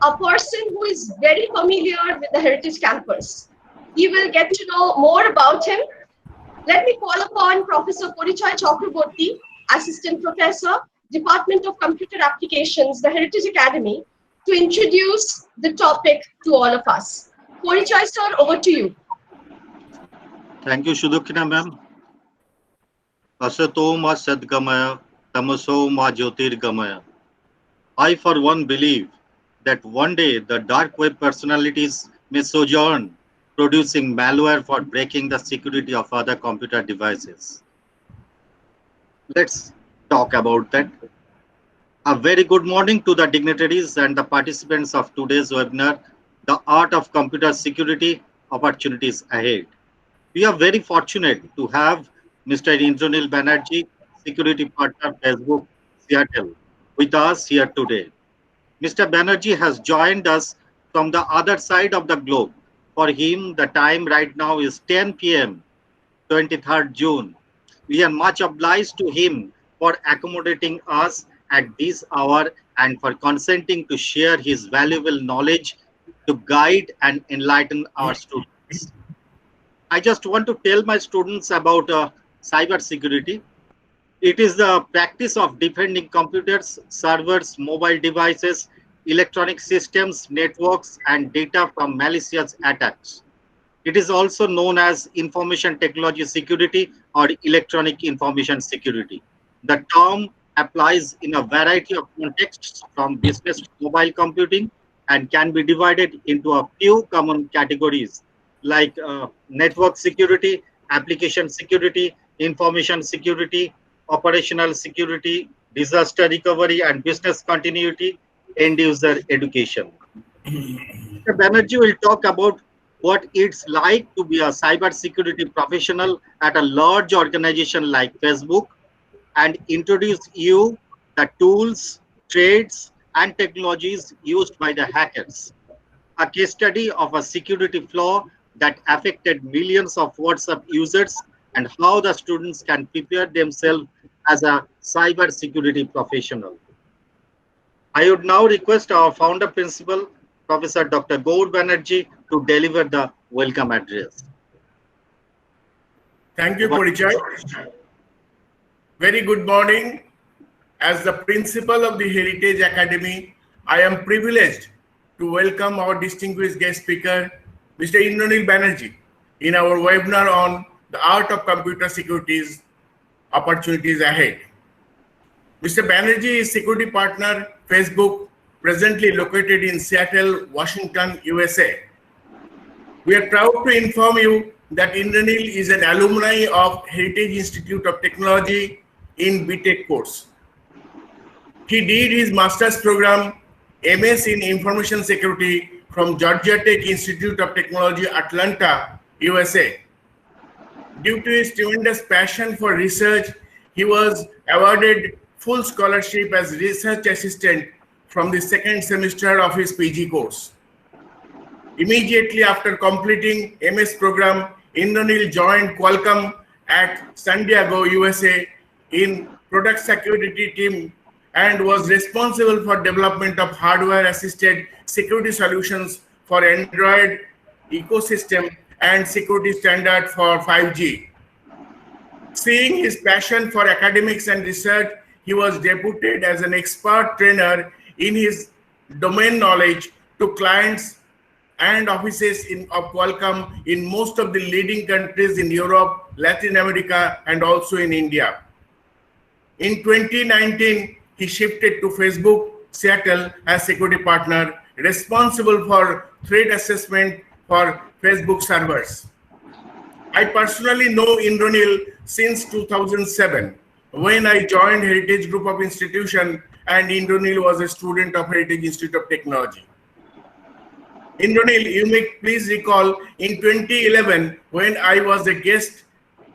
A person who is very familiar with the Heritage Campus. He will get to know more about him. Let me call upon Professor Porichoy Chakraborty, Assistant Professor, Department of Computer Applications, the Heritage Academy, to introduce the topic to all of us. Porichoy sir, over to you. Thank you, Shudukina ma'am. Asato ma sadgamaya, tamaso ma jyotirgamaya. I for one believe that one day the dark web personalities may sojourn, producing malware for breaking the security of other computer devices. Let's talk about that. A very good morning to the dignitaries and the participants of today's webinar, The Art of Computer Security, Opportunities Ahead. We are very fortunate to have Mr. Indranil Banerjee, Security Partner, Facebook, Seattle, with us here today. Mr. Banerjee has joined us from the other side of the globe. For him, the time right now is 10 p.m., 23rd June. We are much obliged to him for accommodating us at this hour and for consenting to share his valuable knowledge to guide and enlighten our students. I just want to tell my students about cyber security. It is the practice of defending computers, servers, mobile devices, electronic systems, networks, and data from malicious attacks. It is also known as information technology security or electronic information security. The term applies in a variety of contexts from business to mobile computing and can be divided into a few common categories like network security, application security, information security, operational security, disaster recovery and business continuity, end user education. Mr. Banerjee will talk about what it's like to be a cyber security professional at a large organization like Facebook and introduce you the tools, trades, and technologies used by the hackers. A case study of a security flaw that affected millions of WhatsApp users and how the students can prepare themselves as a cyber security professional. I would now request our founder principal, Professor Dr. Gaur Banerjee, to deliver the welcome address. Thank you, Porichoy. Very good morning. As the principal of the Heritage Academy, I am privileged to welcome our distinguished guest speaker, Mr. Indranil Banerjee, in our webinar on the art of computer security's opportunities ahead. Mr. Banerjee is security partner, Facebook, presently located in Seattle, Washington, USA. We are proud to inform you that Indranil is an alumni of Heritage Institute of Technology in BTech course. He did his master's program, MS in Information Security from Georgia Tech Institute of Technology, Atlanta, USA. Due to his tremendous passion for research, he was awarded full scholarship as research assistant from the second semester of his PG course. Immediately after completing MS program, Indranil joined Qualcomm at San Diego, USA in product security team and was responsible for development of hardware-assisted security solutions for Android ecosystem and security standard for 5G. Seeing his passion for academics and research, he was deputed as an expert trainer in his domain knowledge to clients and offices of Qualcomm in most of the leading countries in Europe, Latin America, and also in India. In 2019, he shifted to Facebook, Seattle as security partner, responsible for threat assessment for Facebook servers. I personally know Indranil since 2007, when I joined Heritage Group of Institution and Indranil was a student of Heritage Institute of Technology. Indranil, you may please recall in 2011 when I was a guest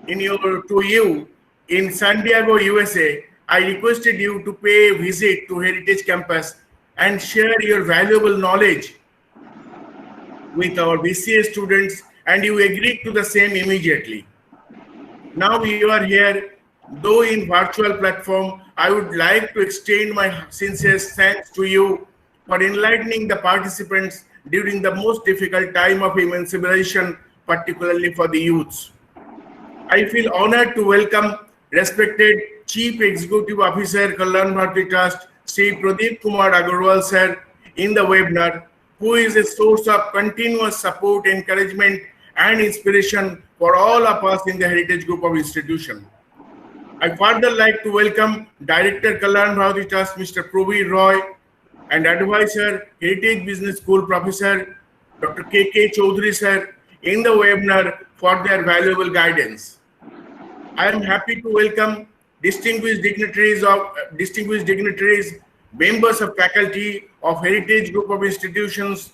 to you in San Diego, USA, I requested you to pay a visit to Heritage Campus and share your valuable knowledge with our BCA students, and you agreed to the same immediately. Now you are here, though in virtual platform. I would like to extend my sincere thanks to you for enlightening the participants during the most difficult time of emancipation, particularly for the youths. I feel honored to welcome respected Chief Executive Officer, Kalyan Bharati Trust, Sri Pradeep Kumar Agarwal sir, in the webinar, who is a source of continuous support, encouragement, and inspiration for all of us in the Heritage Group of Institutions. I further like to welcome Director Kalyan Bharati Trust, Mr. Praveen Roy, and Advisor, Heritage Business School Professor, Dr. K.K. Chaudhary sir, in the webinar for their valuable guidance. I am happy to welcome distinguished dignitaries, members of faculty of Heritage Group of Institutions,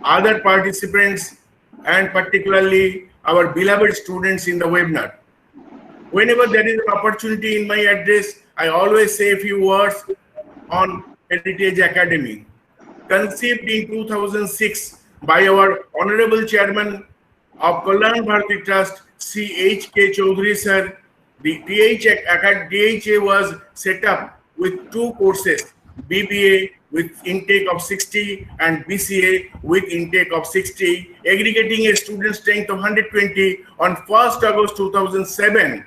other participants, and particularly our beloved students in the webinar. Whenever there is an opportunity in my address, I always say a few words on Heritage Academy. Conceived in 2006 by our Honorable Chairman of Kalyan Bharati Trust, C.H.K. Chaudhary sir, the DHA was set up with two courses, BBA with intake of 60 and BCA with intake of 60, aggregating a student strength of 120 on 1st August 2007,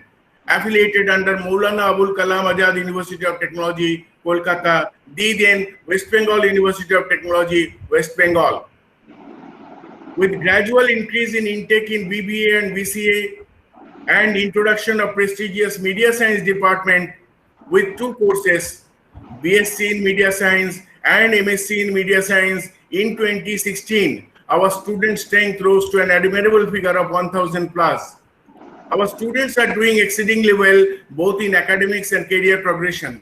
affiliated under Maulana Abul Kalam Azad University of Technology, Kolkata, the then West Bengal University of Technology, West Bengal. With gradual increase in intake in BBA and BCA and introduction of prestigious Media Science department with two courses, BSc in Media Science and MSc in Media Science in 2016, our student strength rose to an admirable figure of 1,000 plus. Our students are doing exceedingly well, both in academics and career progression.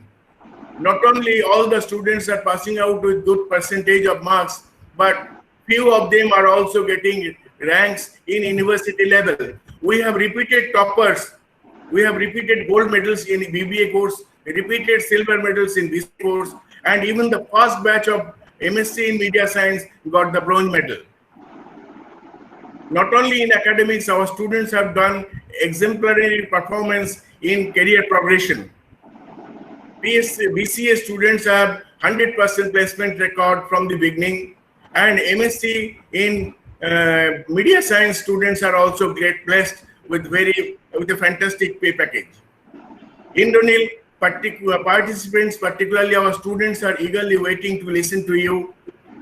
Not only all the students are passing out with good percentage of marks, but few of them are also getting ranks in university level. We have repeated toppers. We have repeated gold medals in BBA course, repeated silver medals in this course, and even the first batch of MSc in Media Science got the bronze medal. Not only in academics, our students have done exemplary performance in career progression. BCA students have 100% placement record from the beginning, and MSc in Media Science students are also get blessed with a fantastic pay package. Indranil, participants, particularly our students, are eagerly waiting to listen to you.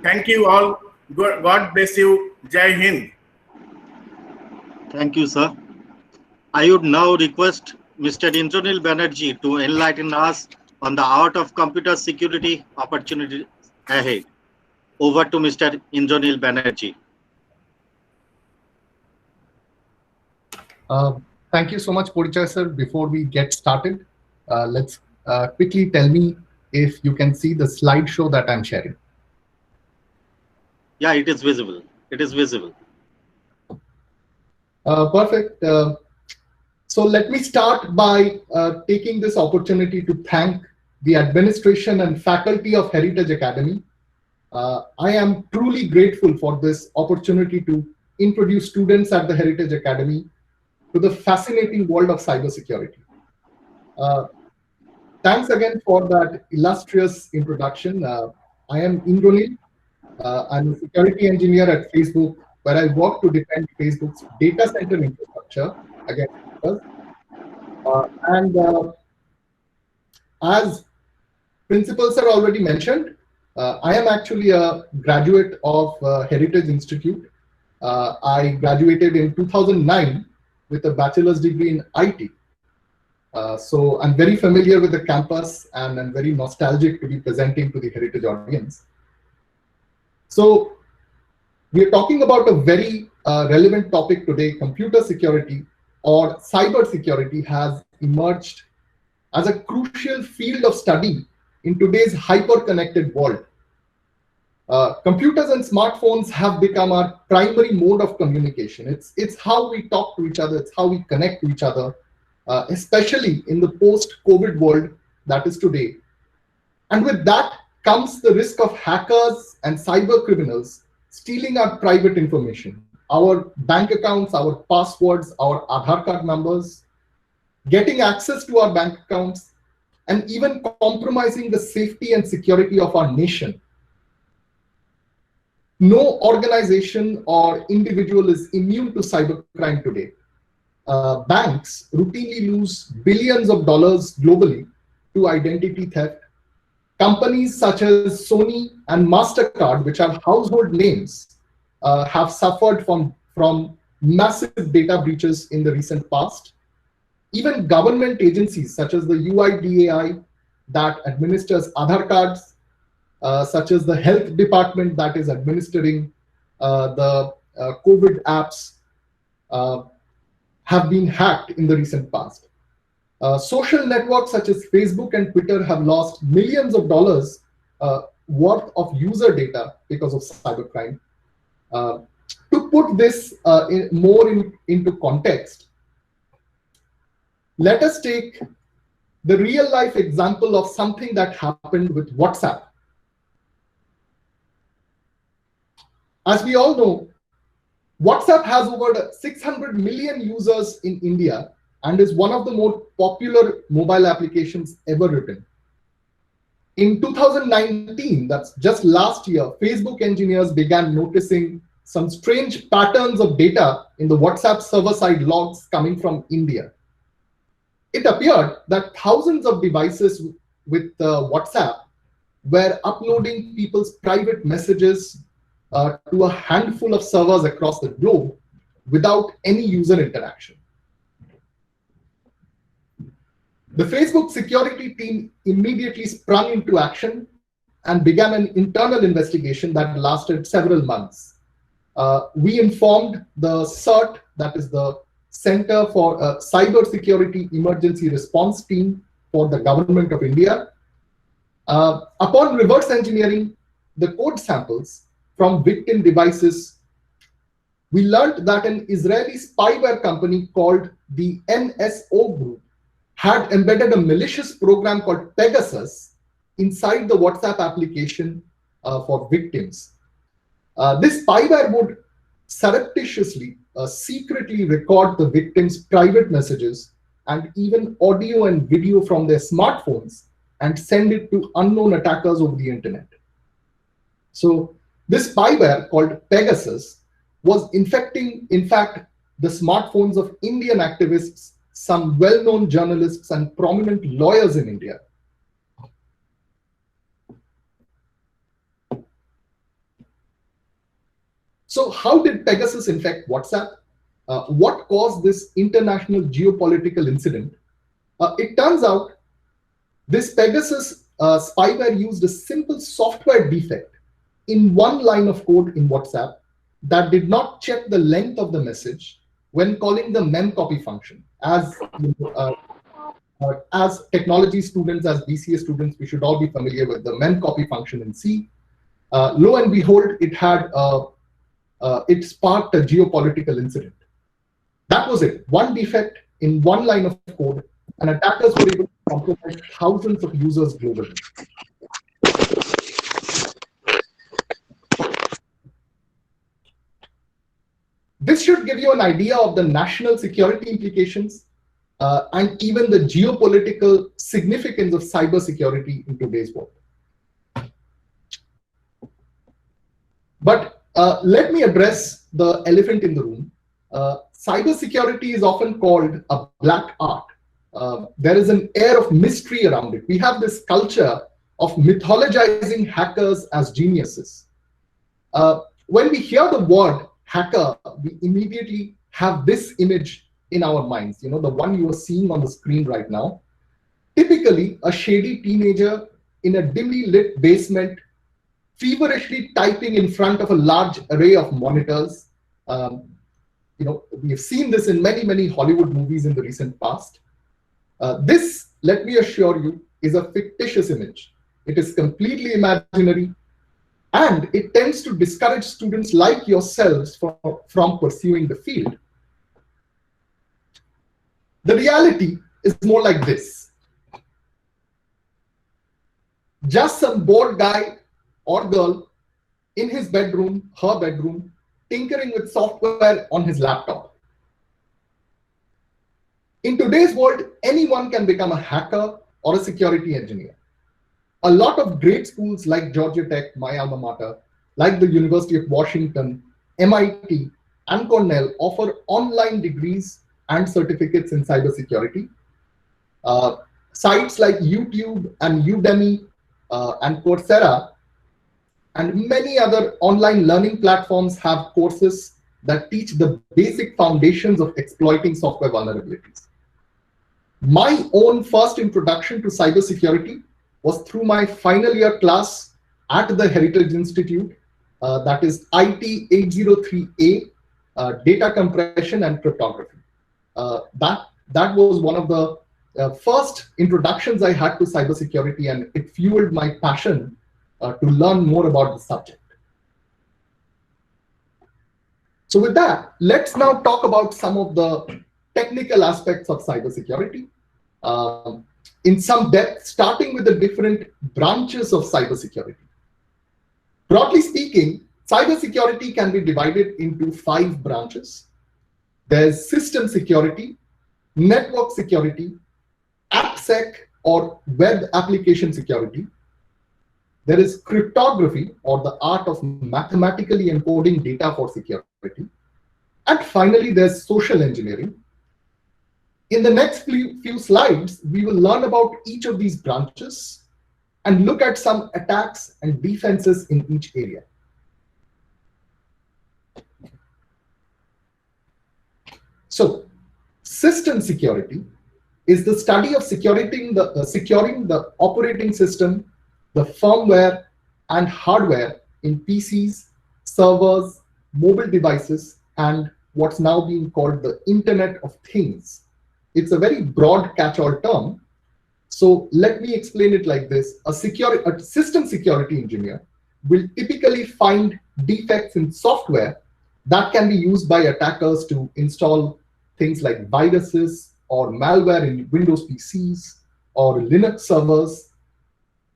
Thank you all. God bless you. Jai Hind. Thank you, sir. I would now request Mr. Indranil Banerjee to enlighten us on the art of computer security opportunities ahead. Over to Mr. Indranil Banerjee. Thank you so much, Porichai sir. Before we get started, let's quickly tell me if you can see the slideshow that I'm sharing. Yeah, it is visible. It is visible. Perfect. So let me start by taking this opportunity to thank the administration and faculty of Heritage Academy. I am truly grateful for this opportunity to introduce students at the Heritage Academy to the fascinating world of cybersecurity. Thanks again for that illustrious introduction. I am Indranil. I'm a security engineer at Facebook, where I work to defend Facebook's data center infrastructure against hackers. As principal sir already mentioned, I am actually a graduate of Heritage Institute. I graduated in 2009 with a bachelor's degree in IT. So I'm very familiar with the campus, and I'm very nostalgic to be presenting to the Heritage audience. So we are talking about a very relevant topic today. Computer security or cyber security has emerged as a crucial field of study in today's hyper-connected world. Computers and smartphones have become our primary mode of communication. It's how we talk to each other, it's how we connect to each other, especially in the post-COVID world that is today. And with that, comes the risk of hackers and cyber criminals stealing our private information, our bank accounts, our passwords, our Aadhaar card numbers, getting access to our bank accounts, and even compromising the safety and security of our nation. No organization or individual is immune to cybercrime today. Banks routinely lose billions of dollars globally to identity theft. Companies such as Sony and MasterCard, which are household names, have suffered from massive data breaches in the recent past. Even government agencies such as the UIDAI that administers Aadhaar cards, such as the health department that is administering the COVID apps, have been hacked in the recent past. Social networks such as Facebook and Twitter have lost millions of dollars worth of user data because of cybercrime. To put this into context, let us take the real life example of something that happened with WhatsApp. As we all know, WhatsApp has over 600 million users in India and is one of the more popular mobile applications ever written. In 2019, that's just last year, Facebook engineers began noticing some strange patterns of data in the WhatsApp server-side logs coming from India. It appeared that thousands of devices with WhatsApp were uploading people's private messages to a handful of servers across the globe without any user interaction. The Facebook security team immediately sprung into action and began an internal investigation that lasted several months. We informed the CERT, that is the Center for Cybersecurity Emergency Response Team for the Government of India. Upon reverse engineering the code samples from victim devices, we learned that an Israeli spyware company called the NSO Group had embedded a malicious program called Pegasus inside the WhatsApp application for victims. This spyware would surreptitiously, secretly record the victims' private messages and even audio and video from their smartphones and send it to unknown attackers over the internet. So this spyware called Pegasus was infecting, in fact, the smartphones of Indian activists, some well-known journalists and prominent lawyers in India. So how did Pegasus infect WhatsApp? What caused this international geopolitical incident? It turns out this Pegasus spyware used a simple software defect in one line of code in WhatsApp that did not check the length of the message when calling the memcopy function. As technology students, as BCA students, we should all be familiar with the memcopy function in C. Lo and behold, it sparked a geopolitical incident. That was it. One defect in one line of code, and attackers were able to compromise thousands of users globally. This should give you an idea of the national security implications and even the geopolitical significance of cybersecurity in today's world. But let me address the elephant in the room. Cybersecurity is often called a black art. There is an air of mystery around it. We have this culture of mythologizing hackers as geniuses. When we hear the word hacker, we immediately have this image in our minds, the one you are seeing on the screen right now. Typically, a shady teenager in a dimly lit basement, feverishly typing in front of a large array of monitors. We've seen this in many, many Hollywood movies in the recent past. This, let me assure you, is a fictitious image. It is completely imaginary, and it tends to discourage students like yourselves from pursuing the field. The reality is more like this. just some bored guy or girl in his bedroom, her bedroom, tinkering with software on his laptop. In today's world, anyone can become a hacker or a security engineer. A lot of great schools like Georgia Tech, my alma mater, like the University of Washington, MIT, and Cornell offer online degrees and certificates in cybersecurity. Sites like YouTube and Udemy and Coursera and many other online learning platforms have courses that teach the basic foundations of exploiting software vulnerabilities. My own first introduction to cybersecurity was through my final year class at the Heritage Institute, that is IT 803A, data compression and cryptography. That was one of the first introductions I had to cybersecurity, and it fueled my passion to learn more about the subject. So with that, let's now talk about some of the technical aspects of cybersecurity in some depth, starting with the different branches of cybersecurity. Broadly speaking, cybersecurity can be divided into 5 branches. There's system security, network security, AppSec or web application security. There is cryptography, or the art of mathematically encoding data for security. And finally, there's social engineering. In the next few slides, we will learn about each of these branches and look at some attacks and defenses in each area. So, system security is the study of securing the operating system, the firmware and hardware in PCs, servers, mobile devices, and what's now being called the Internet of Things. It's a very broad catch-all term. So let me explain it like this. A system security engineer will typically find defects in software that can be used by attackers to install things like viruses or malware in Windows PCs or Linux servers.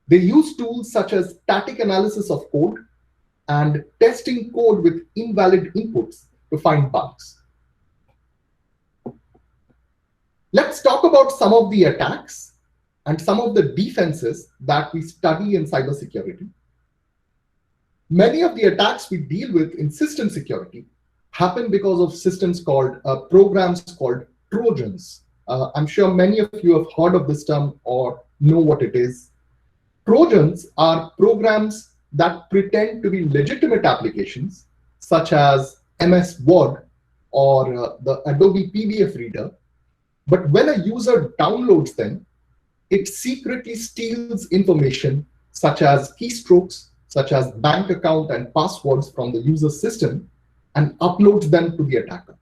They use tools such as static analysis of code and testing code with invalid inputs to find bugs. Let's talk about some of the attacks and some of the defenses that we study in cybersecurity. Many of the attacks we deal with in system security happen because of programs called Trojans. I'm sure many of you have heard of this term or know what it is. Trojans are programs that pretend to be legitimate applications, such as MS Word or the Adobe PDF Reader. But when a user downloads them, it secretly steals information such as keystrokes, such as bank account and passwords from the user's system and uploads them to the attacker.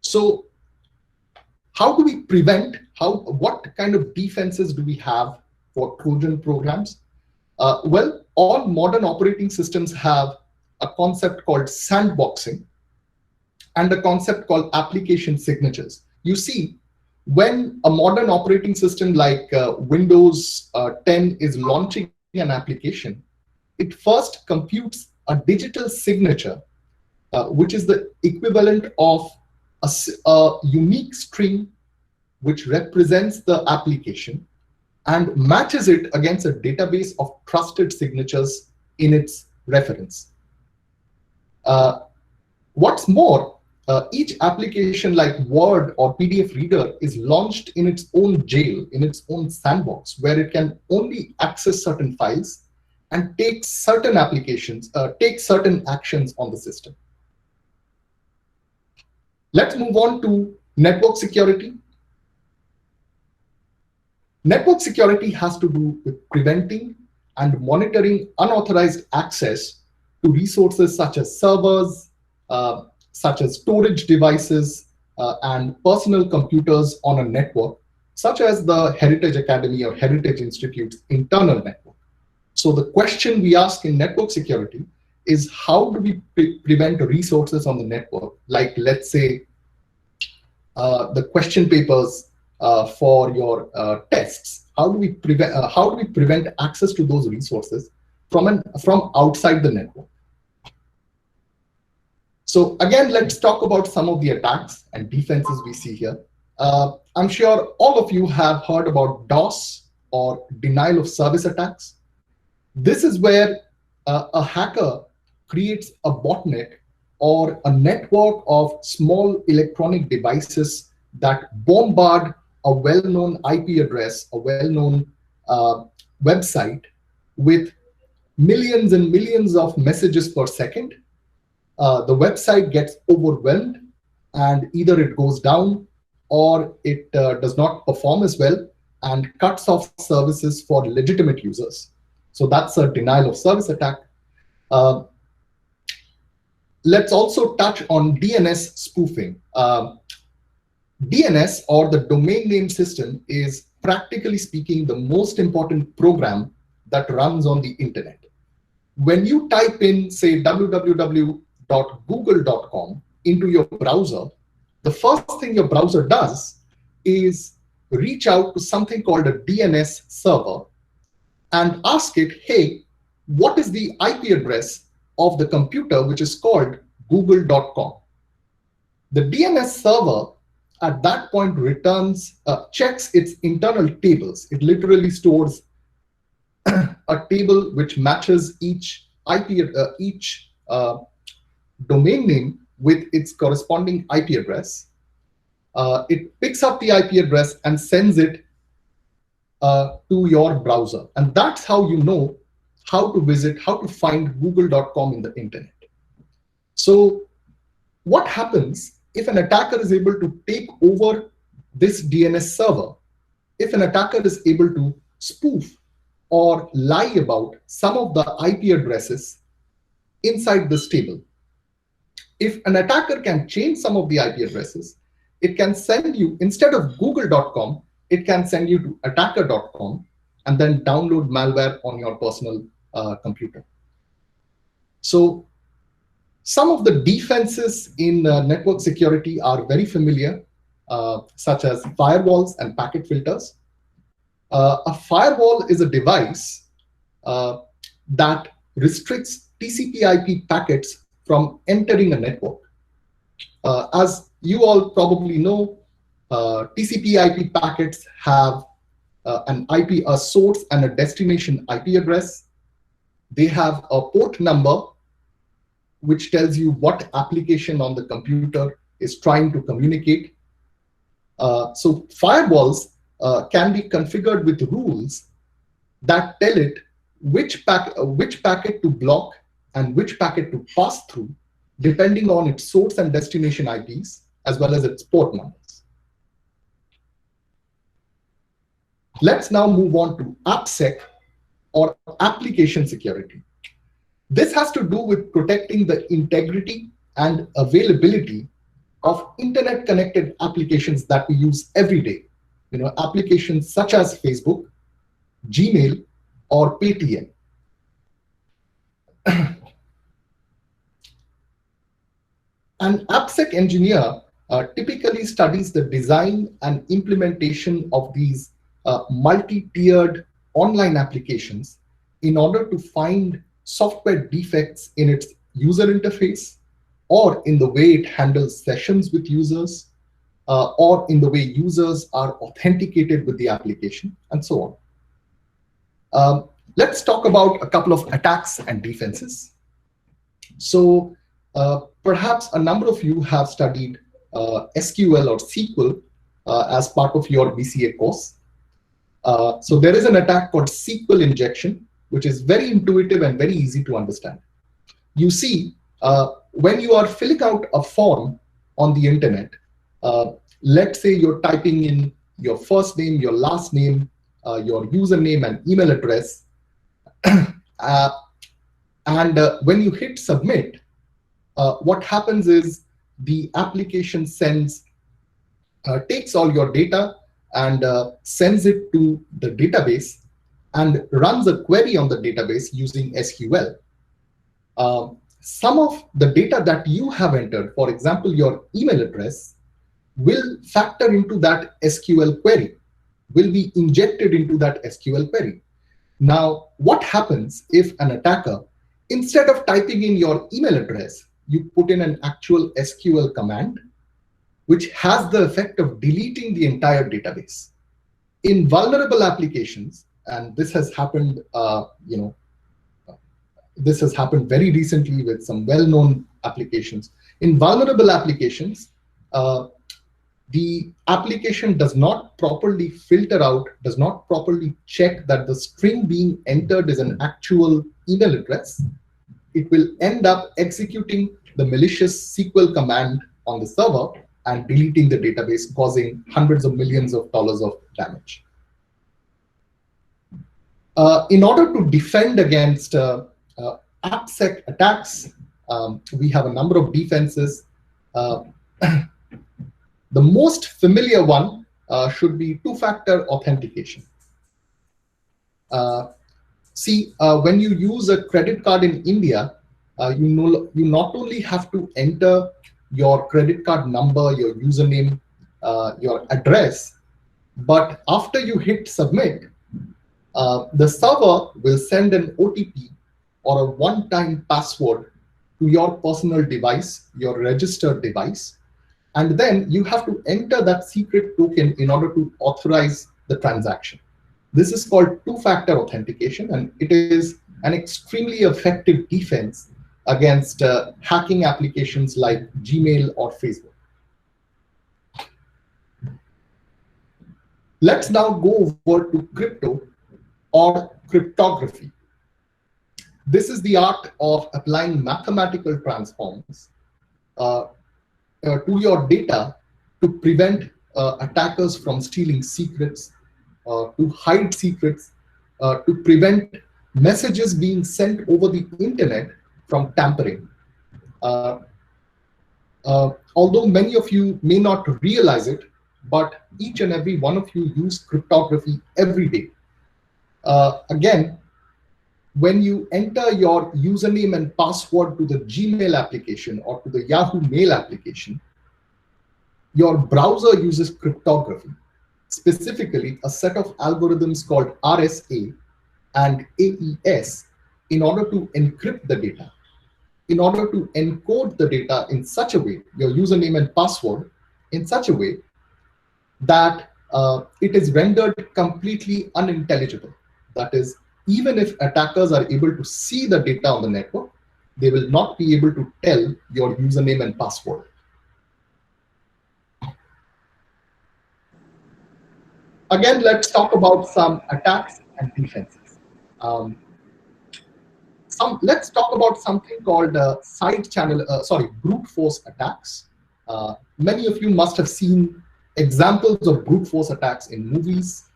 So how do we prevent, what kind of defenses do we have for Trojan programs? Well, all modern operating systems have a concept called sandboxing and a concept called application signatures. You see, when a modern operating system like Windows 10 is launching an application, it first computes a digital signature, which is the equivalent of a unique string which represents the application and matches it against a database of trusted signatures in its reference. What's more, each application like Word or PDF Reader is launched in its own jail, in its own sandbox, where it can only access certain files and take certain actions on the system. Let's move on to network security. Network security has to do with preventing and monitoring unauthorized access to resources such as servers, such as storage devices and personal computers on a network, such as the Heritage Academy or Heritage Institute's internal network. So the question we ask in network security is, how do we prevent resources on the network? Like, let's say, the question papers for your tests? How do we prevent access to those resources from outside the network? So again, let's talk about some of the attacks and defenses we see here. I'm sure all of you have heard about DOS, or denial of service attacks. This is where a hacker creates a botnet or a network of small electronic devices that bombard a well-known IP address, a well-known website with millions and millions of messages per second. The website gets overwhelmed, and either it goes down or it does not perform as well and cuts off services for legitimate users. So that's a denial of service attack. Let's also touch on DNS spoofing. DNS, or the domain name system, is practically speaking the most important program that runs on the internet. When you type in, say, www.google.com into your browser, the first thing your browser does is reach out to something called a DNS server and ask it, hey, what is the IP address of the computer which is called google.com? The DNS server at that point returns, checks its internal tables. It literally stores a table which matches each domain name with its corresponding IP address. It picks up the IP address and sends it to your browser. And that's how you know how to find google.com in the internet. So what happens if an attacker is able to take over this DNS server? If an attacker is able to spoof or lie about some of the IP addresses inside this table, if an attacker can change some of the IP addresses, it can send you, instead of google.com, it can send you to attacker.com and then download malware on your personal computer. So some of the defenses in network security are very familiar, such as firewalls and packet filters. A firewall is a device that restricts TCP/IP packets from entering a network. As you all probably know, TCP/IP packets have a source and a destination IP address. They have a port number which tells you what application on the computer is trying to communicate. So firewalls can be configured with rules that tell it which packet to block and which packet to pass through, depending on its source and destination IPs, as well as its port numbers. Let's now move on to AppSec, or application security. This has to do with protecting the integrity and availability of internet-connected applications that we use every day. You know, applications such as Facebook, Gmail, or Paytm. An AppSec engineer typically studies the design and implementation of these multi-tiered online applications in order to find software defects in its user interface, or in the way it handles sessions with users, or in the way users are authenticated with the application, and so on. Let's talk about a couple of attacks and defenses. So perhaps a number of you have studied SQL or SQL as part of your BCA course. So there is an attack called SQL injection, which is very intuitive and very easy to understand. You see, when you are filling out a form on the internet, let's say you're typing in your first name, your last name, your username and email address, and when you hit submit, what happens is the application takes all your data and sends it to the database and runs a query on the database using SQL. Some of the data that you have entered, for example, your email address, will factor into that SQL query, will be injected into that SQL query. Now, what happens if an attacker, instead of typing in your email address, you put in an actual SQL command, which has the effect of deleting the entire database? In vulnerable applications, and this has happened, this has happened very recently with some well-known applications. In vulnerable applications, the application does not properly filter out, does not properly check that the string being entered is an actual email address. It will end up executing the malicious SQL command on the server and deleting the database, causing hundreds of millions of dollars of damage. In order to defend against AppSec attacks, we have a number of defenses. The most familiar one should be two-factor authentication. When you use a credit card in India, you not only have to enter your credit card number, your username, your address, but after you hit submit, the server will send an OTP or a one-time password to your personal device, your registered device, and then you have to enter that secret token in order to authorize the transaction. This is called two-factor authentication, and it is an extremely effective defense against hacking applications like Gmail or Facebook. Let's now go over to crypto or cryptography. This is the art of applying mathematical transforms to your data to prevent attackers from stealing secrets, to hide secrets, to prevent messages being sent over the internet from tampering. Although many of you may not realize it, but each and every one of you use cryptography every day. Again, when you enter your username and password to the Gmail application or to the Yahoo Mail application, your browser uses cryptography, specifically a set of algorithms called RSA and AES, in order to encrypt the data, in order to encode the data in such a way, your username and password, in such a way that it is rendered completely unintelligible. That is, even if attackers are able to see the data on the network, they will not be able to tell your username and password. Again, let's talk about some attacks and defenses. Let's talk about something called brute force attacks. Many of you must have seen examples of brute force attacks in movies,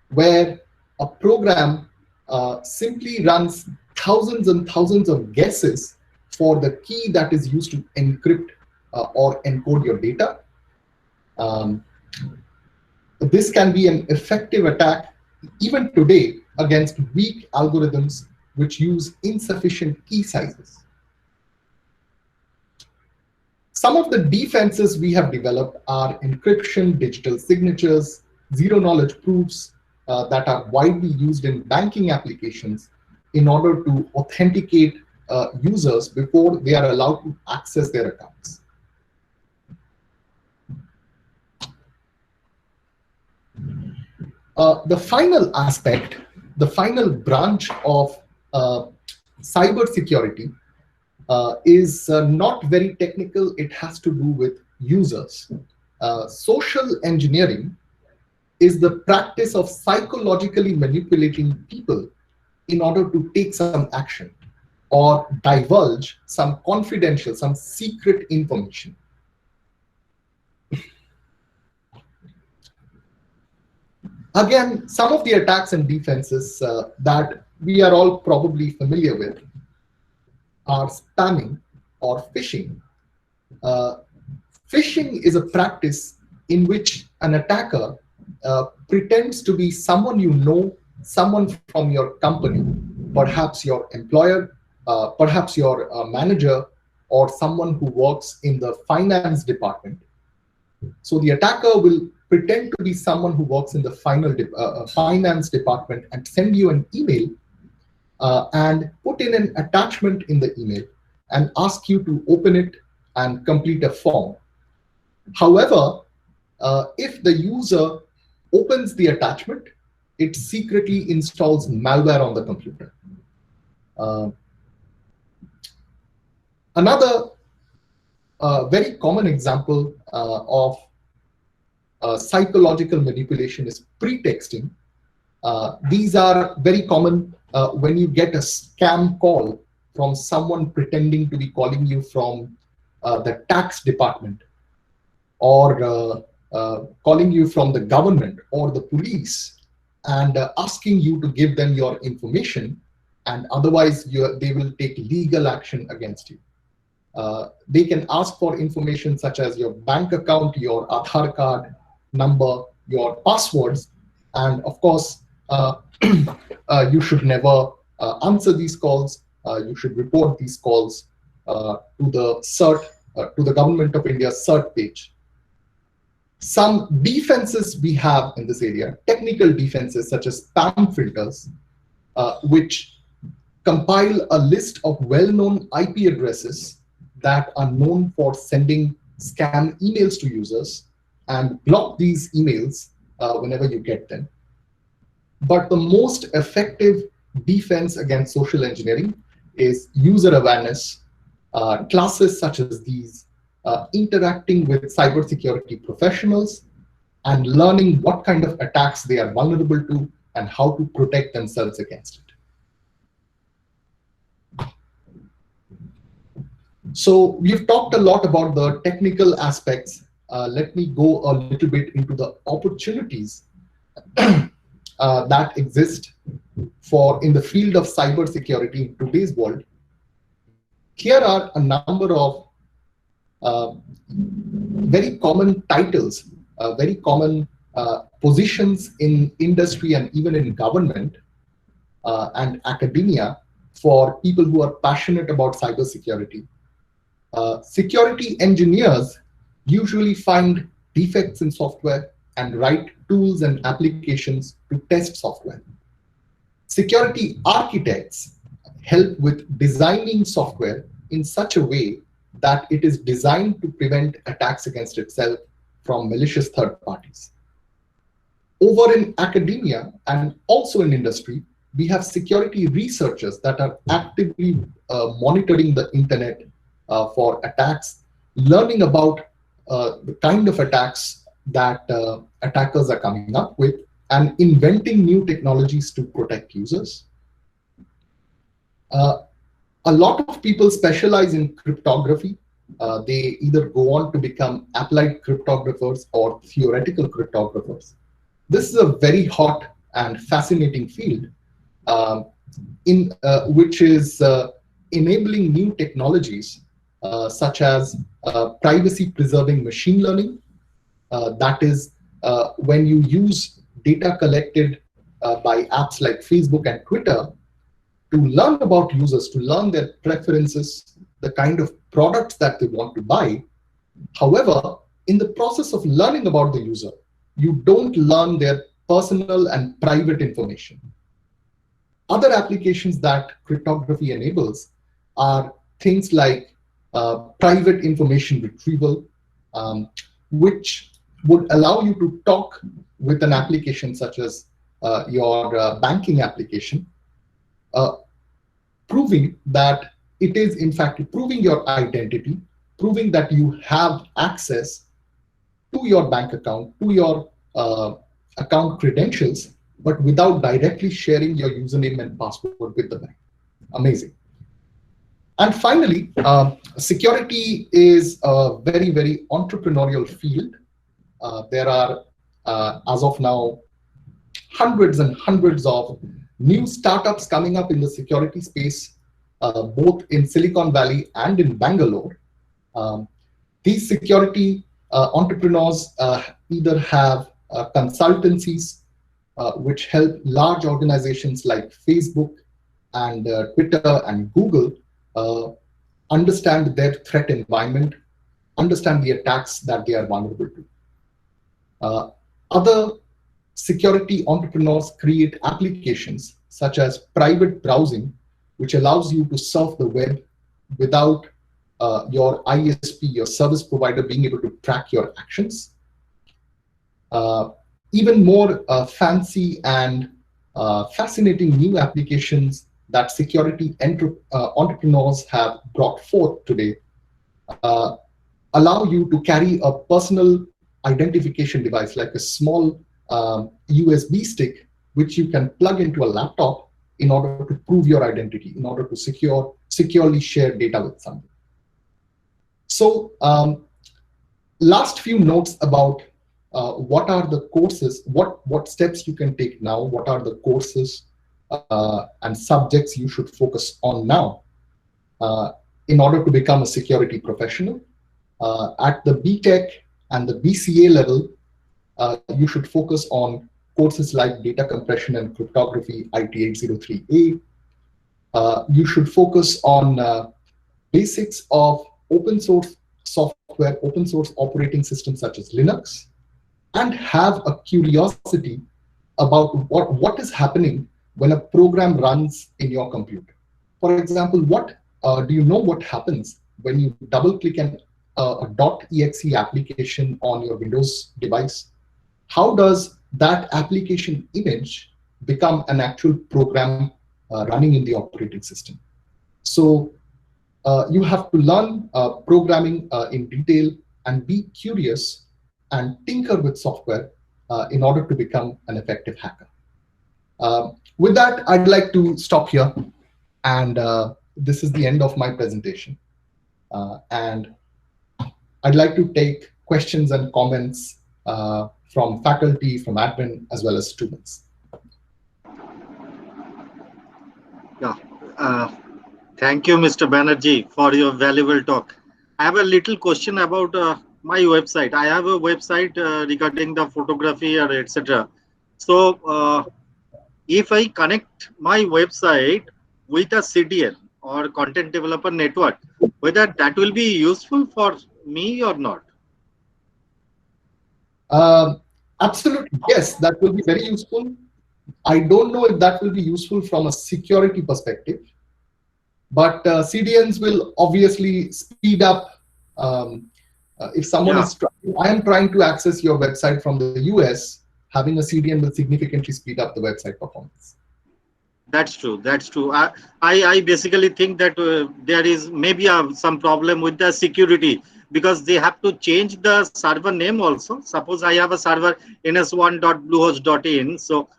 where a program simply runs thousands and thousands of guesses for the key that is used to encrypt or encode your data. This can be an effective attack even today against weak algorithms which use insufficient key sizes. Some of the defenses we have developed are encryption, digital signatures, zero-knowledge proofs that are widely used in banking applications in order to authenticate users before they are allowed to access their accounts. The final aspect, the final branch of cybersecurity is not very technical. It has to do with users. Social engineering is the practice of psychologically manipulating people in order to take some action or divulge some confidential, some secret information. Again, some of the attacks and defenses that we are all probably familiar with are spamming or phishing. Phishing is a practice in which an attacker pretends to be someone you know, someone from your company, perhaps your employer, perhaps your manager, or someone who works in the finance department, So the attacker will pretend to be someone who works in the finance department and send you an email and put in an attachment in the email and ask you to open it and complete a form. However, if the user opens the attachment, it secretly installs malware on the computer. Another very common example of psychological manipulation is pretexting. These are very common when you get a scam call from someone pretending to be calling you from the tax department, or calling you from the government or the police, and asking you to give them your information, and otherwise they will take legal action against you. They can ask for information such as your bank account, your Aadhaar card number, your passwords, and of course, you should never answer these calls. You should report these calls to the CERT, to the Government of India's CERT page. Some defenses we have in this area, technical defenses such as spam filters, which compile a list of well-known IP addresses that are known for sending scam emails to users and block these emails whenever you get them. But the most effective defense against social engineering is user awareness, classes such as these, interacting with cybersecurity professionals, and learning what kind of attacks they are vulnerable to and how to protect themselves against it. So we've talked a lot about the technical aspects. Let me go a little bit into the opportunities that exist in the field of cybersecurity in today's world. Here are a number of very common titles, very common positions in industry and even in government and academia for people who are passionate about cybersecurity. Security engineers usually find defects in software and write tools and applications to test software. Security architects help with designing software in such a way that it is designed to prevent attacks against itself from malicious third parties. Over in academia and also in industry, we have security researchers that are actively monitoring the internet for attacks, learning about the kind of attacks that attackers are coming up with, and inventing new technologies to protect users. A lot of people specialize in cryptography. They either go on to become applied cryptographers or theoretical cryptographers. This is a very hot and fascinating field which is enabling new technologies such as privacy-preserving machine learning. That is when you use data collected by apps like Facebook and Twitter to learn about users, to learn their preferences, the kind of products that they want to buy. However, in the process of learning about the user, you don't learn their personal and private information. Other applications that cryptography enables are things like private information retrieval, which would allow you to talk with an application such as your banking application, proving that it is in fact proving your identity, proving that you have access to your bank account, to your account credentials, but without directly sharing your username and password with the bank. Amazing. And finally, security is a very, very entrepreneurial field. There are, as of now, hundreds and hundreds of new startups coming up in the security space, both in Silicon Valley and in Bangalore. These security entrepreneurs either have consultancies which help large organizations like Facebook and Twitter and Google understand their threat environment, understand the attacks that they are vulnerable to. Other security entrepreneurs create applications such as private browsing, which allows you to surf the web without your ISP, your service provider, being able to track your actions. Even more fancy and fascinating new applications that security entrepreneurs have brought forth today allow you to carry a personal identification device like a small USB stick, which you can plug into a laptop in order to prove your identity, in order to securely share data with someone. So last few notes about what are the courses, what steps you can take now, what are the courses and subjects you should focus on now in order to become a security professional. At the BTech and the BCA level, you should focus on courses like data compression and cryptography, IT 803A. You should focus on basics of open source software, open source operating systems such as Linux, and have a curiosity about what is happening when a program runs in your computer. For example, do you know what happens when you double click a .exe application on your Windows device? How does that application image become an actual program running in the operating system? So you have to learn programming in detail and be curious and tinker with software in order to become an effective hacker. With that, I'd like to stop here. And this is the end of my presentation. And I'd like to take questions and comments from faculty, from admin, as well as students. Yeah. Thank you, Mr. Banerjee, for your valuable talk. I have a little question about my website. I have a website regarding the photography or etc. So if I connect my website with a CDN or content developer network, whether that will be useful for me or not? Absolutely, yes, that will be very useful. I don't know if that will be useful from a security perspective, but CDNs will obviously speed up. If someone is I am trying to access your website from the US, having a CDN will significantly speed up the website performance. That's true. That's true. I basically think that there is maybe some problem with the security, because they have to change the server name also. Suppose I have a server ns1.bluehost.in, so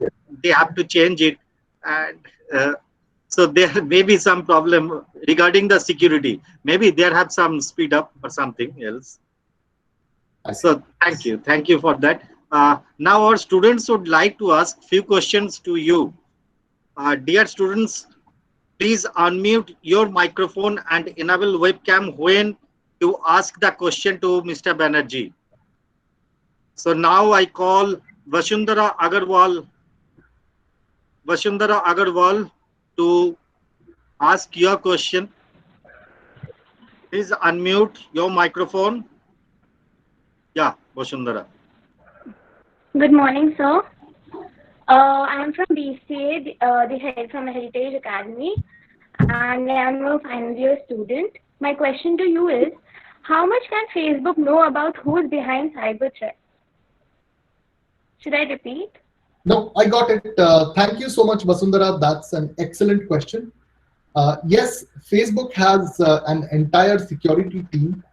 they have to change it, and so there may be some problem regarding the security. Maybe there have some speed up or something else. So thank you for that. Now our students would like to ask few questions to you. Dear students, please unmute your microphone and enable webcam when you ask the question to Mr. Banerjee. So now I call Vasundhara Agarwal to ask your question. Please unmute your microphone. Yeah, Vasundhara. Good morning, sir. I am from BCA, the head from Heritage Academy, and I am a final year student. My question to you is, how much can Facebook know about who is behind cyber threats? Should I repeat? No, I got it. Thank you so much, Vasundhara. That's an excellent question. Yes, Facebook has an entire security team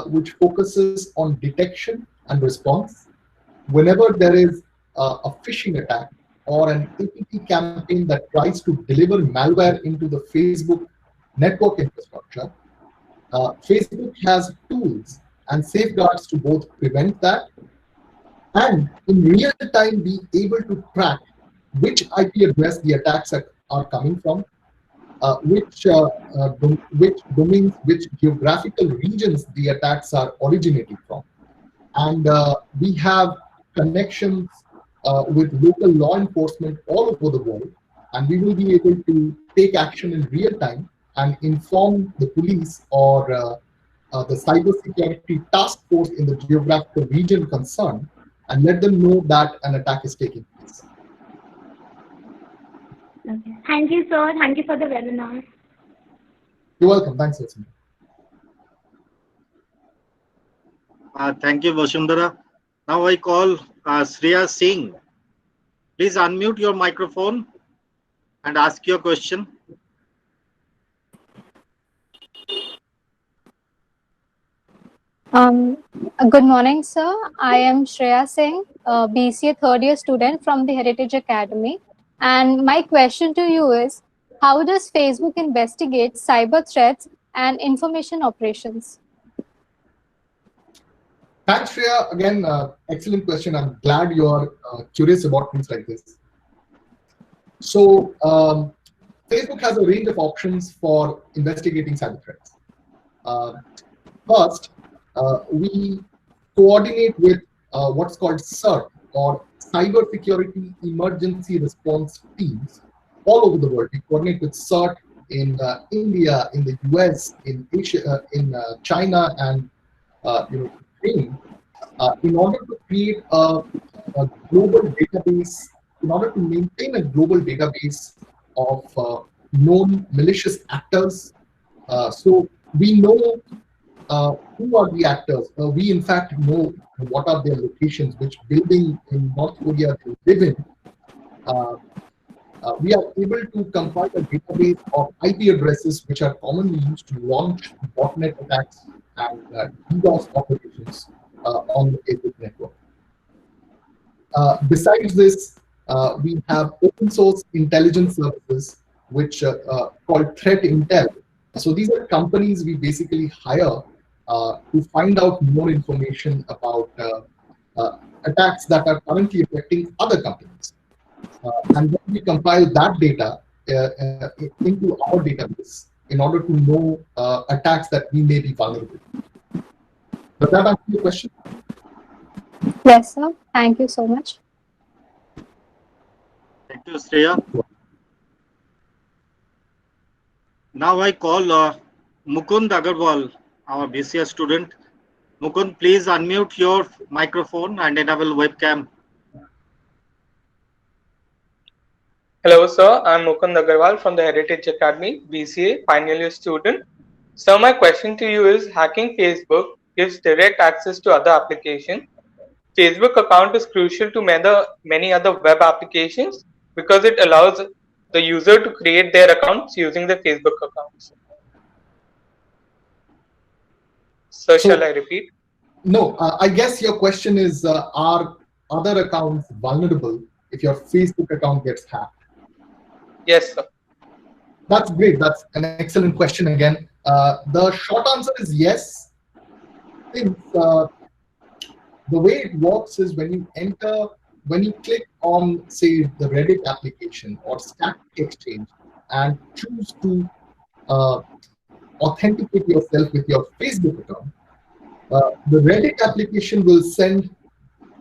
which focuses on detection and response. Whenever there is a phishing attack or an APT campaign that tries to deliver malware into the Facebook network infrastructure, Facebook has tools and safeguards to both prevent that and in real time be able to track which IP address the attacks are coming from, which domains, which geographical regions the attacks are originating from. And we have connections with local law enforcement all over the world, and we will be able to take action in real time and inform the police or the cybersecurity task force in the geographical region concerned and let them know that an attack is taking place. Okay. Thank you, sir. Thank you for the webinar. You're welcome. Thanks, Vatsindra. Thank you, Vasundhara. Now I call Shreya Singh. Please unmute your microphone and ask your question. Good morning, sir. I am Shreya Singh, BCA third year student from the Heritage Academy. And my question to you is, how does Facebook investigate cyber threats and information operations? Thanks, Shreya. Again, excellent question. I'm glad you're curious about things like this. So, Facebook has a range of options for investigating cyber threats. First, we coordinate with what's called CERT, or Cybersecurity Emergency Response Teams, all over the world. We coordinate with CERT in India, in the US, in Asia, in China, and Ukraine, in order to create a global database, in order to maintain a global database of known malicious actors. So we know who are the actors. We in fact know what are their locations, which building in North Korea they live in. We are able to compile a database of IP addresses which are commonly used to launch botnet attacks and DDoS operations on the Facebook network. Besides this, we have open source intelligence services which called Threat Intel. So these are companies we basically hire to find out more information about attacks that are currently affecting other companies. And then we compile that data into our database in order to know attacks that we may be vulnerable to. Does that answer your question? Yes, sir. Thank you so much. Thank you, Shreya. Now I call Mukund Agarwal, our BCS student. Mukund, please unmute your microphone and enable webcam. Hello, sir. I'm Mukund Agarwal from the Heritage Academy, BCA, final year student. So my question to you is, hacking Facebook gives direct access to other applications. Facebook account is crucial to many other web applications because it allows the user to create their accounts using the Facebook accounts. So shall I repeat? No, I guess your question is, are other accounts vulnerable if your Facebook account gets hacked? Yes, sir. That's great. That's an excellent question again. The short answer is yes. Since the way it works is when you click on, say, the Reddit application or Stack Exchange and choose to authenticate yourself with your Facebook account, the Reddit application will send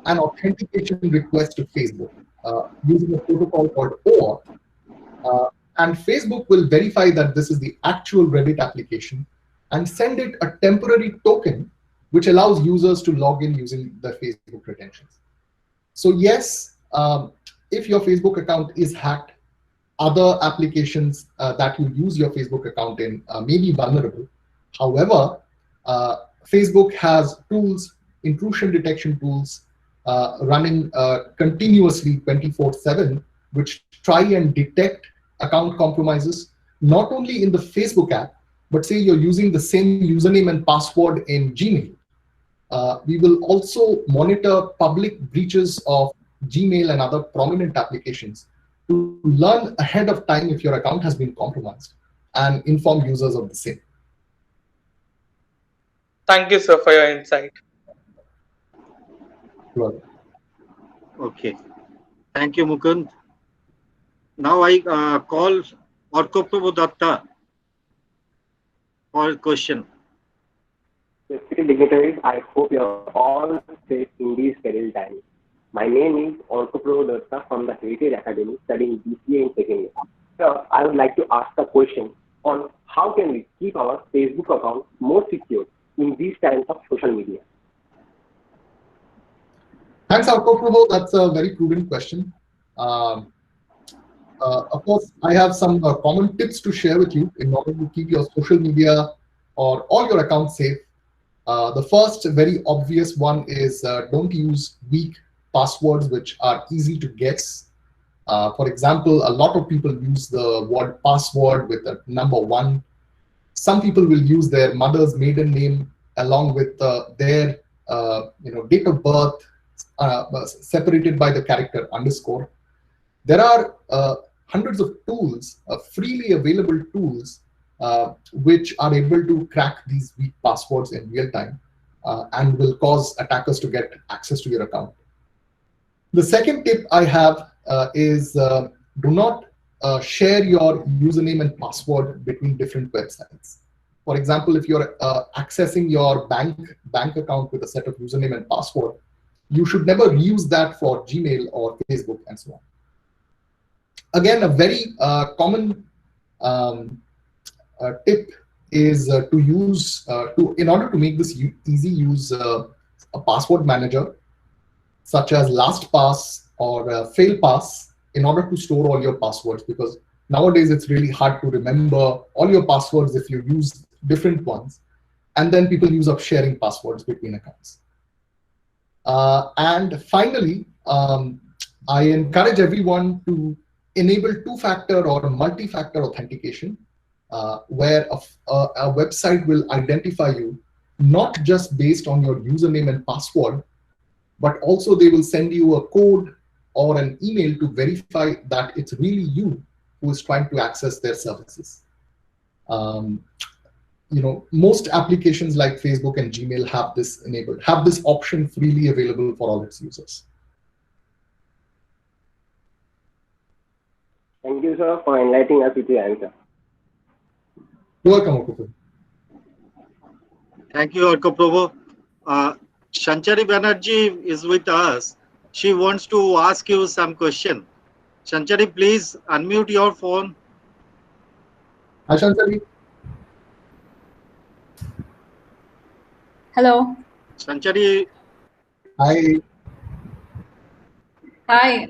an authentication request to Facebook using a protocol called OAuth. And Facebook will verify that this is the actual Reddit application and send it a temporary token which allows users to log in using their Facebook credentials. So yes, if your Facebook account is hacked, other applications that you use your Facebook account in may be vulnerable. However, Facebook has tools, intrusion detection tools, running continuously 24/7, which try and detect account compromises, not only in the Facebook app, but say you're using the same username and password in Gmail. We will also monitor public breaches of Gmail and other prominent applications to learn ahead of time if your account has been compromised and inform users of the same. Thank you, sir, for your insight. Well, Okay. Thank you, Mukund. Now I call Orkoprabhu Datta for a question. Respected dignitaries, I hope you are all safe in these peril times. My name is Orkoprabhu Datta from the Heritage Academy, studying BCA in second year. Sir, I would like to ask a question on how can we keep our Facebook account more secure in these times of social media? Thanks, Arko. That's a very prudent question. Of course, I have some common tips to share with you in order to keep your social media or all your accounts safe. The first very obvious one is don't use weak passwords which are easy to guess. For example, a lot of people use the word password with a number 1. Some people will use their mother's maiden name along with their date of birth separated by the character underscore. There are hundreds of tools, freely available tools, which are able to crack these weak passwords in real time and will cause attackers to get access to your account. The second tip I have is do not share your username and password between different websites. For example, if you're accessing your bank account with a set of username and password, you should never use that for Gmail or Facebook and so on. Again, a very common tip is to use, in order to make this easy, use a password manager such as LastPass or FailPass in order to store all your passwords, because nowadays it's really hard to remember all your passwords if you use different ones, and then people use up sharing passwords between accounts. And finally, I encourage everyone to enable two-factor or multi-factor authentication, where a website will identify you not just based on your username and password, but also they will send you a code or an email to verify that it's really you who is trying to access their services. Most applications like Facebook and Gmail have this enabled, have this option freely available for all its users. Thank you, sir, for enlightening us with your answer. You're welcome, Okufu. Thank you, Arko. Shanchari Banerjee is with us. She wants to ask you some question. Shanchari, please unmute your phone. Hi, Shanchari. Hello. Shanchari. Hi. Hi.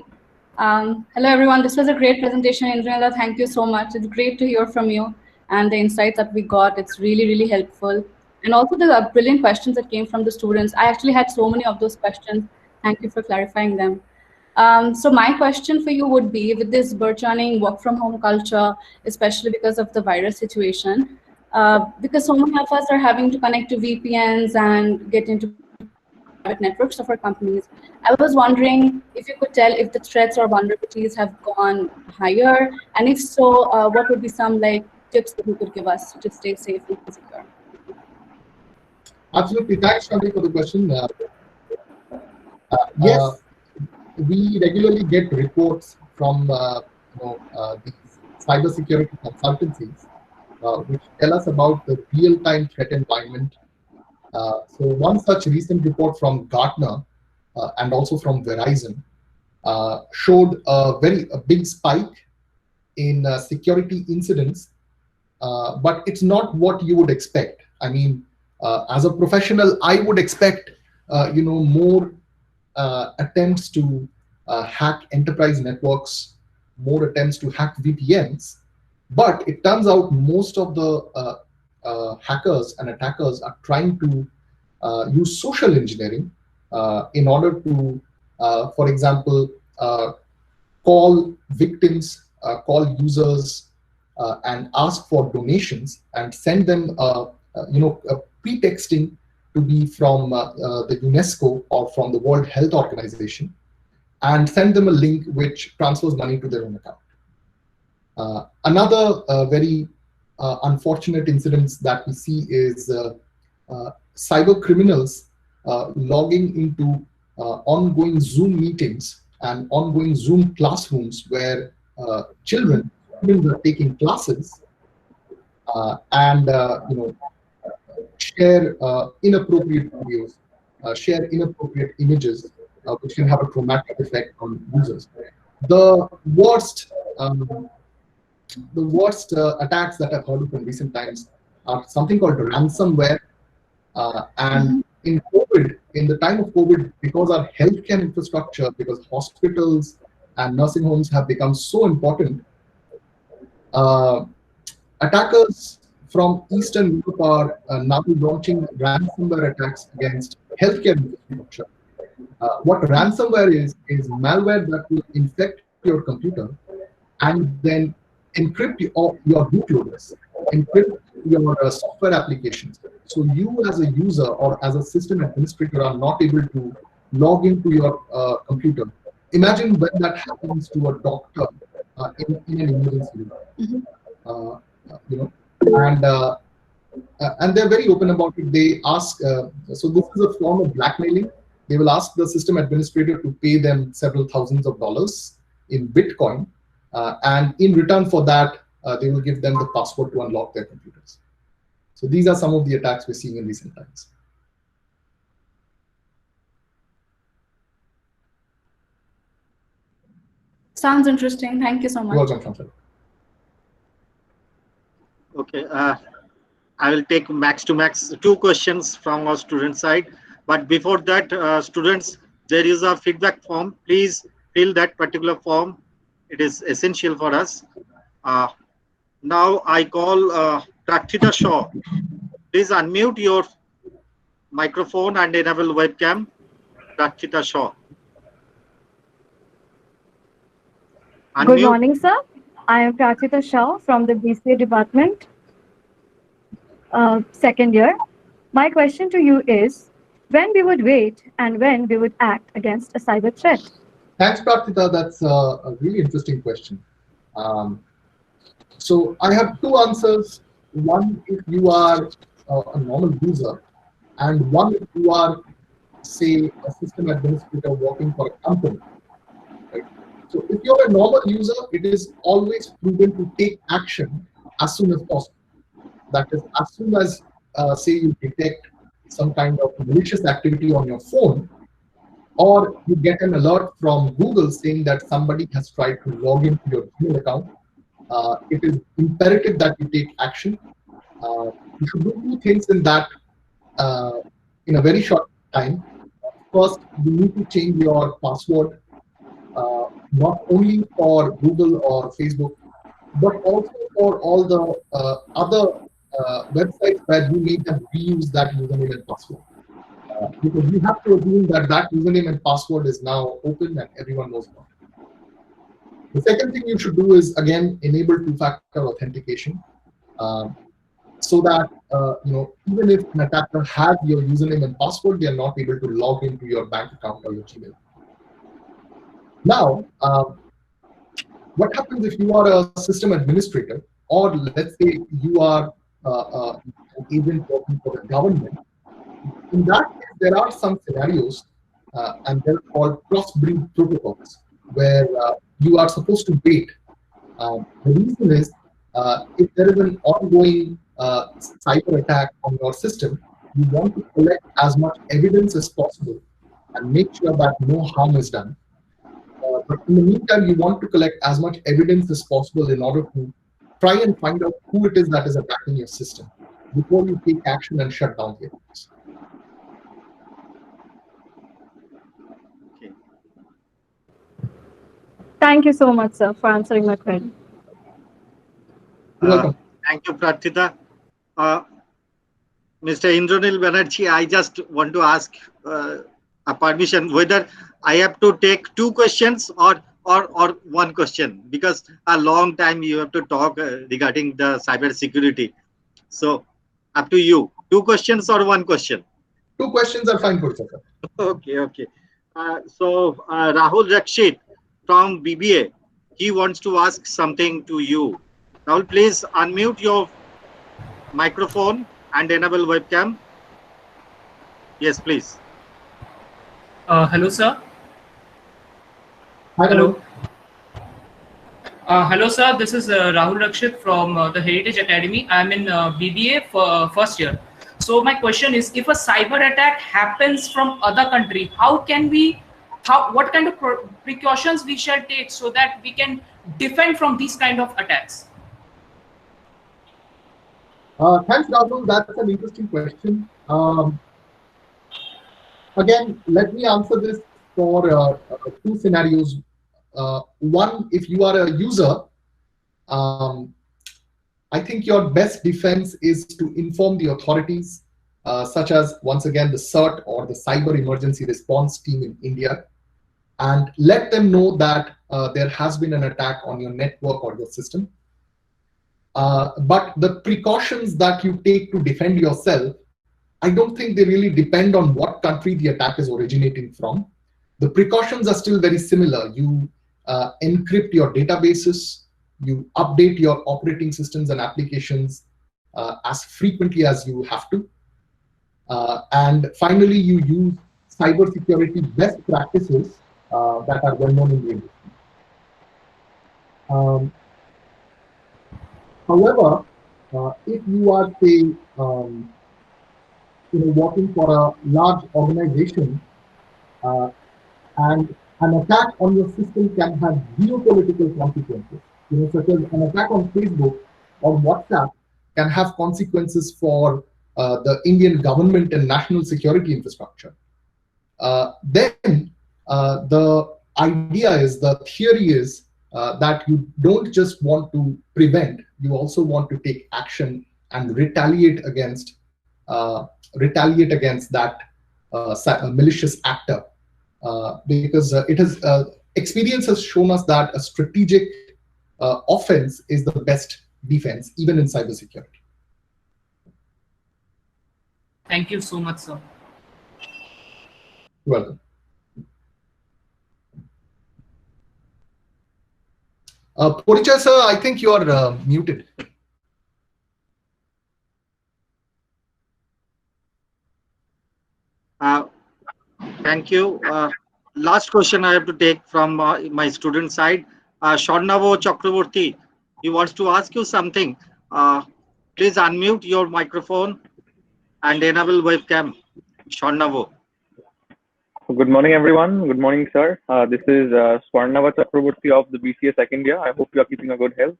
Hello, everyone. This was a great presentation, Indranil. Thank you so much. It's great to hear from you and the insights that we got. It's really, really helpful. And also the brilliant questions that came from the students. I actually had so many of those questions. Thank you for clarifying them. So my question for you would be, with this burgeoning work from home culture, especially because of the virus situation, because so many of us are having to connect to VPNs and get into private networks of our companies, I was wondering if you could tell if the threats or vulnerabilities have gone higher, and if so, what would be some tips that you could give us to stay safe and secure? Absolutely. Thanks, Shanti, for the question. Yes, we regularly get reports from these cybersecurity consultancies, which tell us about the real-time threat environment. So one such recent report from Gartner and also from Verizon showed a big spike in security incidents, but it's not what you would expect. I mean, as a professional, I would expect more attempts to hack enterprise networks, more attempts to hack VPNs, but it turns out most of the hackers and attackers are trying to use social engineering in order to, for example, call victims, call users, and ask for donations and send them, pretexting to be from the UNESCO or from the World Health Organization, and send them a link which transfers money to their own account. Another very unfortunate incidents that we see is cyber criminals logging into ongoing Zoom meetings and ongoing Zoom classrooms where students are taking classes and share inappropriate videos, share inappropriate images, which can have a traumatic effect on users. The worst attacks that I've heard of in recent times are something called ransomware, And in COVID, in the time of COVID, because our healthcare infrastructure, because hospitals and nursing homes have become so important, attackers from Eastern Europe are now launching ransomware attacks against healthcare infrastructure. What ransomware is malware that will infect your computer and then encrypt your bootloaders, encrypt your software applications. So you as a user or as a system administrator are not able to log into your computer. Imagine when that happens to a doctor in an emergency room. You know, and they're very open about it. They ask, so this is a form of blackmailing. They will ask the system administrator to pay them several thousands of dollars in Bitcoin, and in return for that, they will give them the password to unlock their computers. So these are some of the attacks we're seeing in recent times. Sounds interesting. Thank you so much. You're welcome, Shamsad. Okay, I will take max to max 2 questions from our student side. But before that, students, there is a feedback form. Please fill that particular form. It is essential for us. Now I call Prakshita Shaw. Please unmute your microphone and enable webcam. Prakshita Shaw. Unmute. Good morning, sir. I am Prakshita Shaw from the BCA department, second year. My question to you is, when we would wait and when we would act against a cyber threat? Thanks, Prakshita. That's a really interesting question. So I have 2 answers. One, if you are a normal user, and one, if you are, say, a system administrator working for a company. Right? So if you're a normal user, it is always prudent to take action as soon as possible. That is, as soon as, say, you detect some kind of malicious activity on your phone, or you get an alert from Google saying that somebody has tried to log into your Gmail account, it is imperative that you take action. You should do 2 things in that in a very short time. First, you need to change your password, not only for Google or Facebook, but also for all the other websites where you may have reused that username and password. Because you have to assume that that username and password is now open and everyone knows about it. The second thing you should do is, again, enable 2-factor authentication, so that even if an attacker has your username and password, they are not able to log into your bank account or your Gmail. Now, what happens if you are a system administrator, or let's say you are an agent working for the government? In that case, there are some scenarios, and they're called cross-breed protocols, where you are supposed to wait. The reason is, if there is an ongoing cyber attack on your system, you want to collect as much evidence as possible and make sure that no harm is done. But in the meantime, you want to collect as much evidence as possible in order to try and find out who it is that is attacking your system before you take action and shut down the attacks. Okay. Thank you so much, sir, for answering my question. You're welcome. Thank you, Prakshita. Mr. Indranil Banerjee, I just want to ask a permission whether I have to take 2 questions or 1 question, because a long time you have to talk regarding the cyber security. So up to you. 2 questions or 1 question? 2 questions are fine, Professor. Okay. So Rahul Rakshit from BBA, he wants to ask something to you. Rahul, please unmute your microphone and enable webcam. Yes, please. Hello, sir. Hi, Hello. Hello, sir. This is Rahul Rakshit from the Heritage Academy. I'm in BBA for first year. So my question is, if a cyber attack happens from other country, what kind of precautions we shall take so that we can defend from these kind of attacks? Thanks, Rahul. That's an interesting question. Um, Again, let me answer this for two scenarios. One, if you are a user, um, I think your best defense is to inform the authorities, such as, once again, the CERT or the Cyber Emergency Response Team in India, and let them know that there has been an attack on your network or your system. But the precautions that you take to defend yourself, I don't think they really depend on what country the attack is originating from. The precautions are still very similar. You encrypt your databases, you update your operating systems and applications as frequently as you have to. And finally, you use cybersecurity best practices that are well known in the industry. However, if you are, say, working for a large organization, and an attack on your system can have geopolitical consequences. Such as an attack on Facebook or WhatsApp can have consequences for the Indian government and national security infrastructure. Then the idea is, the theory is that you don't just want to prevent, you also want to take action and retaliate against that malicious actor. Because experience has shown us that a strategic offense is the best defense, even in cybersecurity. Thank you so much, sir. You're welcome. Poricha, sir, I think you are muted. Thank you. Last question I have to take from my student side. Sharnavo Chakraborty, he wants to ask you something. Please unmute your microphone and enable webcam. Sharnavo. Good morning, everyone. Good morning, sir. This is Swarnava Chakraborty of the BCA second year. I hope you are keeping a good health.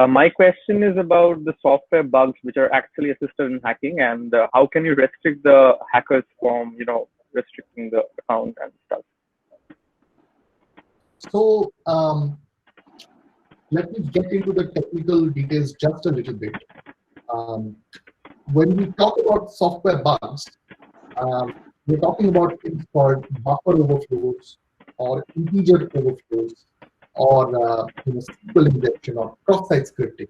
My question is about the software bugs which are actually assisted in hacking, and how can you restrict the hackers from, restricting the account and stuff? So let me get into the technical details just a little bit. When we talk about software bugs, we're talking about things called buffer overflows or integer overflows or SQL injection or cross-site scripting.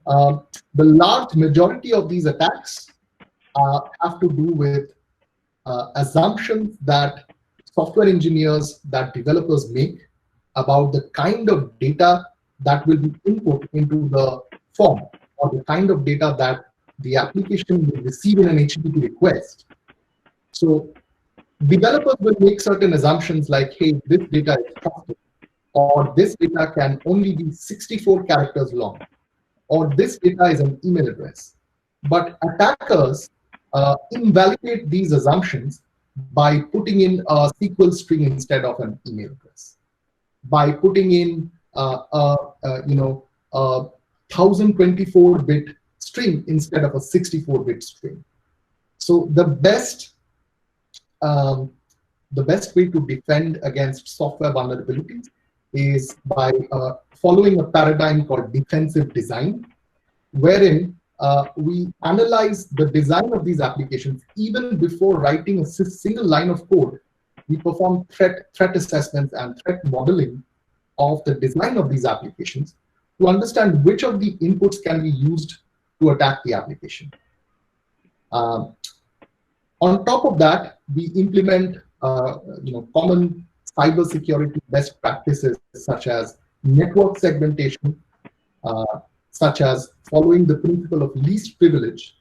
The large majority of these attacks have to do with assumptions that software engineers, that developers make about the kind of data that will be input into the form, or the kind of data that the application will receive in an HTTP request. So developers will make certain assumptions like, hey, this data is trusted, or this data can only be 64 characters long, or this data is an email address. But attackers invalidate these assumptions by putting in a SQL string instead of an email address, by putting in a 1024-bit string instead of a 64-bit string. So the best way to defend against software vulnerabilities is by following a paradigm called defensive design, wherein we analyze the design of these applications. Even before writing a single line of code, we perform threat assessments and threat modeling of the design of these applications to understand which of the inputs can be used to attack the application. On top of that, we implement common cybersecurity best practices such as network segmentation, such as following the principle of least privilege,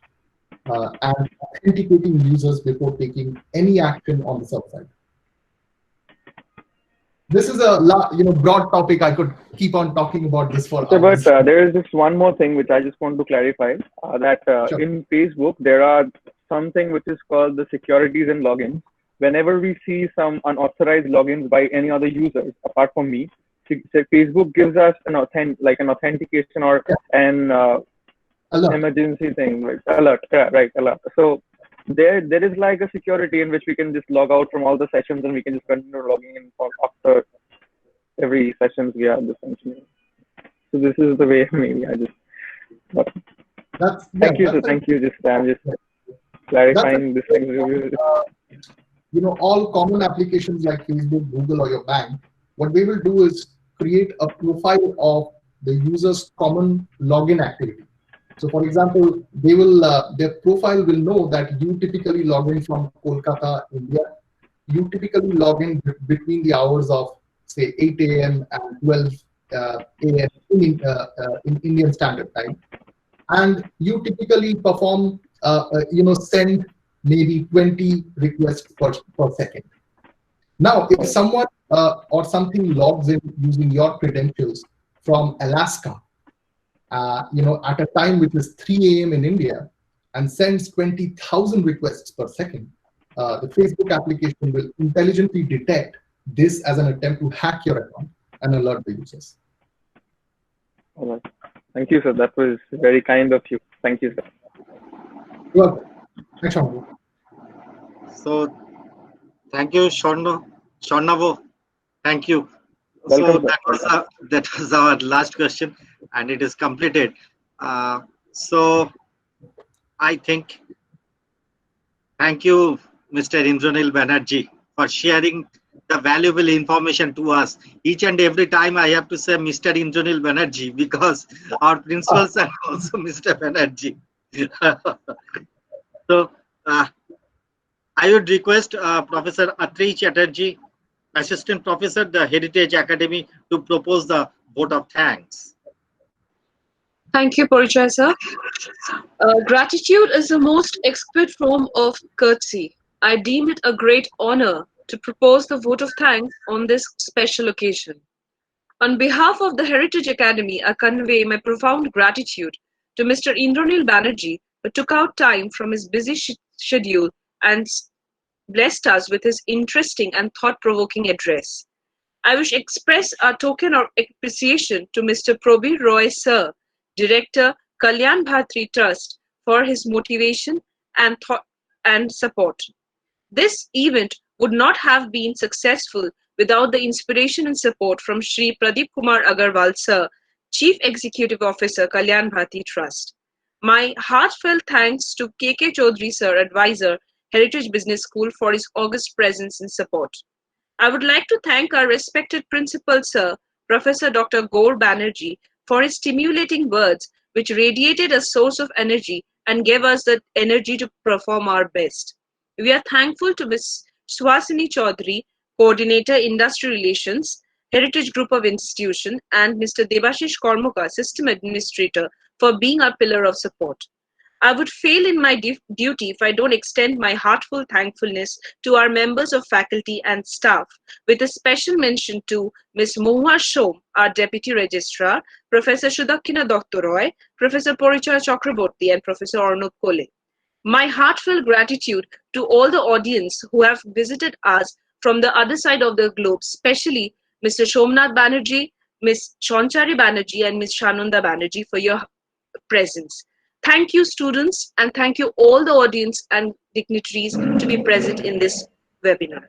and authenticating users before taking any action on the sub-side. This is a broad topic. I could keep on talking about this for hours. But there is just one more thing which I just want to clarify, that Sure. in Facebook, there are something which is called the securities and logins. Whenever we see some unauthorized logins by any other users, apart from me, Facebook gives us an authentication or an Alert. emergency thing, like alert. Yeah, right, alert. So there is like a security in which we can just log out from all the sessions and we can just continue logging in after every sessions we have essentially. So this is the way maybe I just. Thank you, sir. Thank you. I'm just clarifying this thing. All common applications like Facebook, Google, or your bank, what they will do is create a profile of the user's common login activity. So, for example, they will their profile will know that you typically log in from Kolkata, India. You typically log in between the hours of say 8 a.m. and 12 a.m. In Indian Standard Time, and you typically perform, send maybe 20 requests per second. Now, if someone or something logs in using your credentials from Alaska, at a time which is 3 a.m. in India, and sends 20,000 requests per second, the Facebook application will intelligently detect this as an attempt to hack your account and alert the users. All right. Thank you, sir. That was very kind of you. Thank you, sir. You're welcome. Thanks, Shonavo. So, thank you, Shonavo. Thank you. Welcome, so that was our last question, and it is completed. So, I think, thank you, Mr. Indranil Banerjee, for sharing the valuable information to us. Each and every time I have to say Mr. Indranil Banerjee because our principals are also Mr. Banerjee. So, I would request Professor Atri Chatterjee, Assistant Professor, the Heritage Academy, to propose the vote of thanks. Thank you, Porichai sir. Gratitude is the most expert form of courtesy. I deem it a great honor to propose the vote of thanks on this special occasion. On behalf of the Heritage Academy, I convey my profound gratitude to Mr. Indranil Banerjee, who took out time from his busy schedule and blessed us with his interesting and thought-provoking address. I wish to express a token of appreciation to Mr. Probir Roy Sir, Director, Kalyan Bharti Trust, for his motivation and thought and support. This event would not have been successful without the inspiration and support from Shri Pradeep Kumar Agarwal Sir, Chief Executive Officer, Kalyan Bharti Trust. My heartfelt thanks to K.K. Chaudhary Sir, Advisor, Heritage Business School, for his august presence and support. I would like to thank our respected Principal Sir, Professor Dr. Gaur Banerjee, for his stimulating words which radiated a source of energy and gave us the energy to perform our best. We are thankful to Ms. Swasini Chaudhary, Coordinator, Industry Relations, Heritage Group of Institution, and Mr. Debashish Kormuka, System Administrator, for being our pillar of support. I would fail in my duty if I don't extend my heartfelt thankfulness to our members of faculty and staff, with a special mention to Ms. Mohua Shom, our Deputy Registrar, Professor Sudakina Doktoroy, Professor Porichaya Chakraborty, and Professor Arnob Kole. My heartfelt gratitude to all the audience who have visited us from the other side of the globe, especially Mr. Shomnath Banerjee, Ms. Shonchari Banerjee, and Ms. Shanunda Banerjee for your presence. Thank you, students, and thank you all the audience and dignitaries to be present in this webinar.